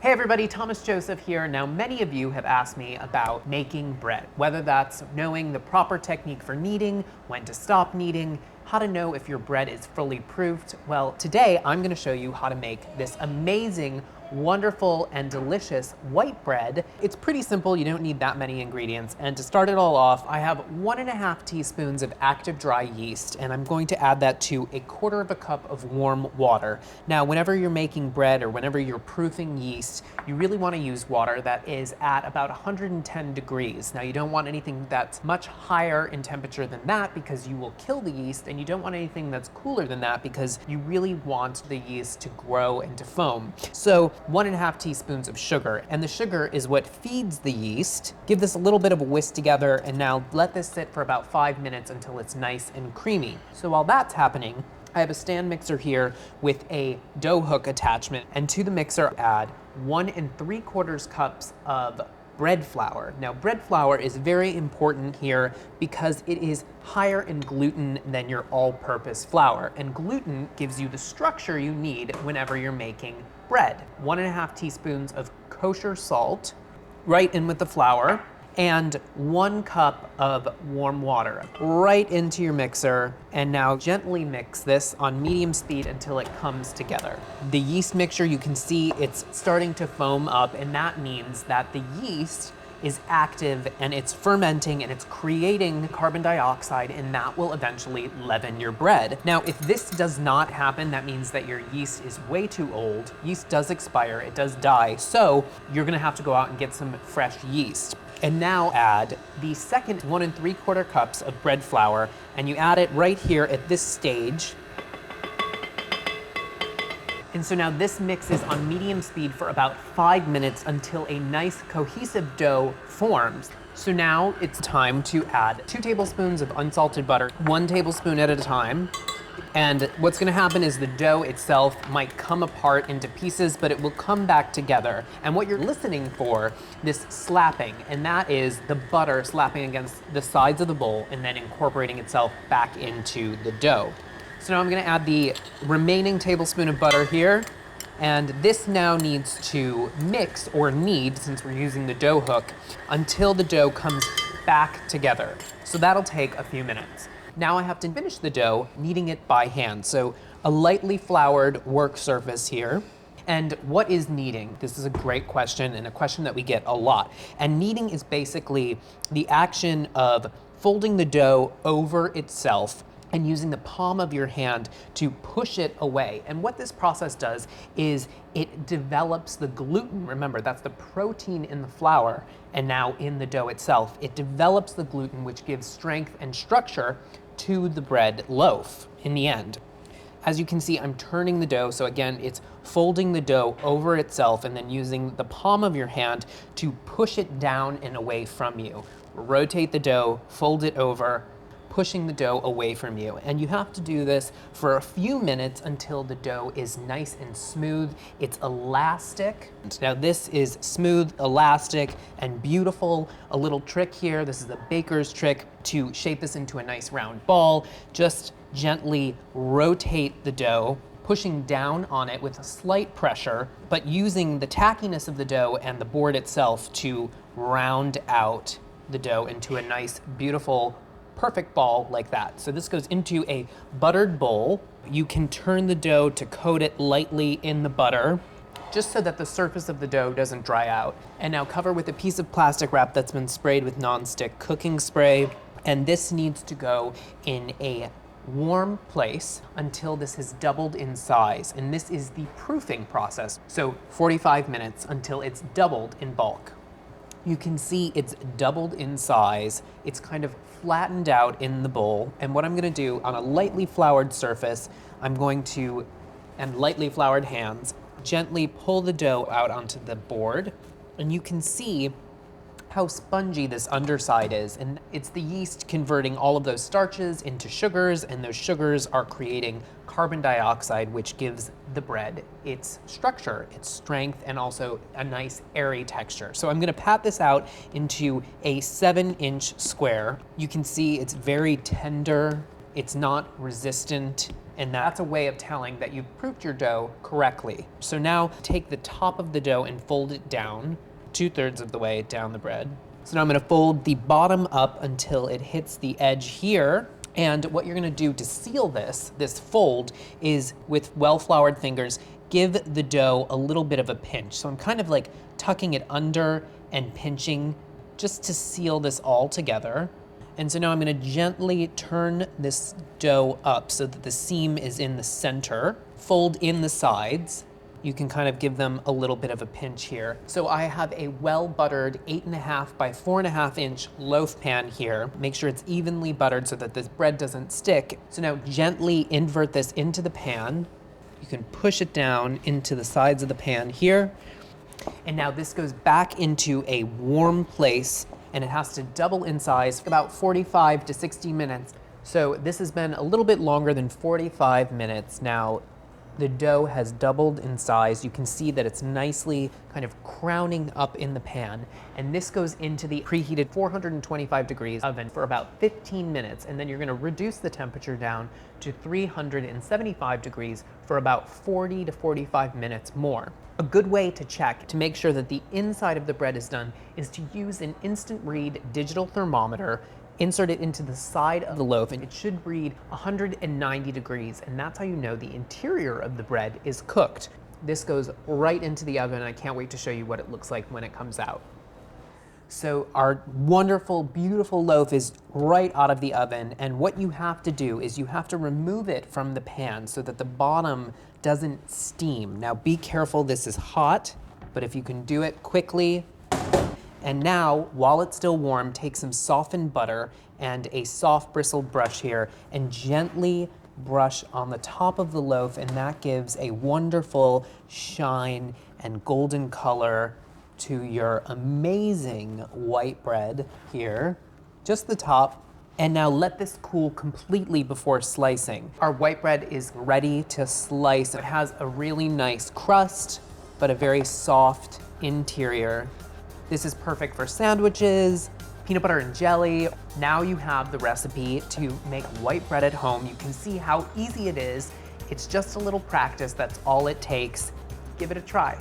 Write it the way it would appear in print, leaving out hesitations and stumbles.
Hey everybody, Thomas Joseph here. Now, many of you have asked me about making bread, whether that's knowing the proper technique for kneading, when to stop kneading, how to know if your bread is fully proofed. Well, today I'm going to show you how to make this amazing, wonderful, and delicious white bread. It's pretty simple, you don't need that many ingredients. And to start it all off, I have 1.5 teaspoons of active dry yeast, and I'm going to add that to 1/4 cup of warm water. Now, whenever you're making bread or whenever you're proofing yeast, you really want to use water that is at about 110 degrees. Now, you don't want anything that's much higher in temperature than that because you will kill the yeast, and you don't want anything that's cooler than that because you really want the yeast to grow and to foam. So 1.5 teaspoons of sugar, and the sugar is what feeds the yeast. Give this a little bit of a whisk together, and now let this sit for about 5 minutes until it's nice and creamy. So while that's happening, I have a stand mixer here with a dough hook attachment, and to the mixer add 1 3/4 cups of bread flour. Now, bread flour is very important here because it is higher in gluten than your all-purpose flour, and gluten gives you the structure you need whenever you're making bread. 1.5 teaspoons of kosher salt, right in with the flour, and 1 cup of warm water right into your mixer. And now gently mix this on medium speed until it comes together. The yeast mixture, you can see it's starting to foam up, and that means that the yeast is active and it's fermenting and it's creating carbon dioxide, and that will eventually leaven your bread. Now, if this does not happen, that means that your yeast is way too old. Yeast does expire, it does die, so you're gonna have to go out and get some fresh yeast. And now add the second 1 3/4 cups of bread flour, and you add it right here at this stage. And so now this mixes on medium speed for about 5 minutes until a nice cohesive dough forms. So now it's time to add 2 tablespoons of unsalted butter, 1 tablespoon at a time. And what's gonna happen is the dough itself might come apart into pieces, but it will come back together. And what you're listening for, this slapping, and that is the butter slapping against the sides of the bowl and then incorporating itself back into the dough. So now I'm gonna add the remaining tablespoon of butter here, and this now needs to mix or knead, since we're using the dough hook, until the dough comes back together. So that'll take a few minutes. Now I have to finish the dough, kneading it by hand. So a lightly floured work surface here. And what is kneading? This is a great question, and a question that we get a lot. And kneading is basically the action of folding the dough over itself and using the palm of your hand to push it away. And what this process does is it develops the gluten. Remember, that's the protein in the flour and now in the dough itself. It develops the gluten, which gives strength and structure to the bread loaf in the end. As you can see, I'm turning the dough. So again, it's folding the dough over itself and then using the palm of your hand to push it down and away from you. Rotate the dough, fold it over, pushing the dough away from you. And you have to do this for a few minutes until the dough is nice and smooth. It's elastic. Now this is smooth, elastic, and beautiful. A little trick here, this is the baker's trick to shape this into a nice round ball. Just gently rotate the dough, pushing down on it with a slight pressure, but using the tackiness of the dough and the board itself to round out the dough into a nice, beautiful, perfect ball like that. So this goes into a buttered bowl. You can turn the dough to coat it lightly in the butter, just so that the surface of the dough doesn't dry out. And now cover with a piece of plastic wrap that's been sprayed with non-stick cooking spray. And this needs to go in a warm place until this has doubled in size. And this is the proofing process. So 45 minutes until it's doubled in bulk. You can see it's doubled in size. It's kind of flattened out in the bowl. And what I'm gonna do on a lightly floured surface, I'm going to, and lightly floured hands, gently pull the dough out onto the board. And you can see how spongy this underside is. And it's the yeast converting all of those starches into sugars, and those sugars are creating carbon dioxide, which gives the bread its structure, its strength, and also a nice airy texture. So I'm gonna pat this out into a 7-inch square. You can see it's very tender. it's not resistant, and that's a way of telling that you've proofed your dough correctly. So now take the top of the dough and fold it down, 2/3 of the way down the bread. So now I'm gonna fold the bottom up until it hits the edge here. And what you're gonna do to seal this fold, is with well-floured fingers, give the dough a little bit of a pinch. So I'm kind of like tucking it under and pinching just to seal this all together. And so now I'm gonna gently turn this dough up so that the seam is in the center. Fold in the sides. You can kind of give them a little bit of a pinch here. So I have a well-buttered 8.5 by 4.5 inch loaf pan here. Make sure it's evenly buttered so that this bread doesn't stick. So now gently invert this into the pan. You can push it down into the sides of the pan here. And now this goes back into a warm place, and it has to double in size for about 45 to 60 minutes. So this has been a little bit longer than 45 minutes. Now the dough has doubled in size. You can see that it's nicely kind of crowning up in the pan. And this goes into the preheated 425 degrees oven for about 15 minutes. And then you're gonna reduce the temperature down to 375 degrees for about 40 to 45 minutes more. A good way to check to make sure that the inside of the bread is done is to use an instant read digital thermometer, insert it into the side of the loaf, and it should read 190 degrees, and that's how you know the interior of the bread is cooked. This goes right into the oven, and I can't wait to show you what it looks like when it comes out. So our wonderful, beautiful loaf is right out of the oven, and what you have to do is you have to remove it from the pan so that the bottom doesn't steam. Now be careful, this is hot, but if you can do it quickly. And now, while it's still warm, take some softened butter and a soft bristled brush here and gently brush on the top of the loaf, and that gives a wonderful shine and golden color to your amazing white bread here. Just the top. And now let this cool completely before slicing. Our white bread is ready to slice. It has a really nice crust, but a very soft interior. This is perfect for sandwiches, peanut butter and jelly. Now you have the recipe to make white bread at home. You can see how easy it is. It's just a little practice, that's all it takes. Give it a try.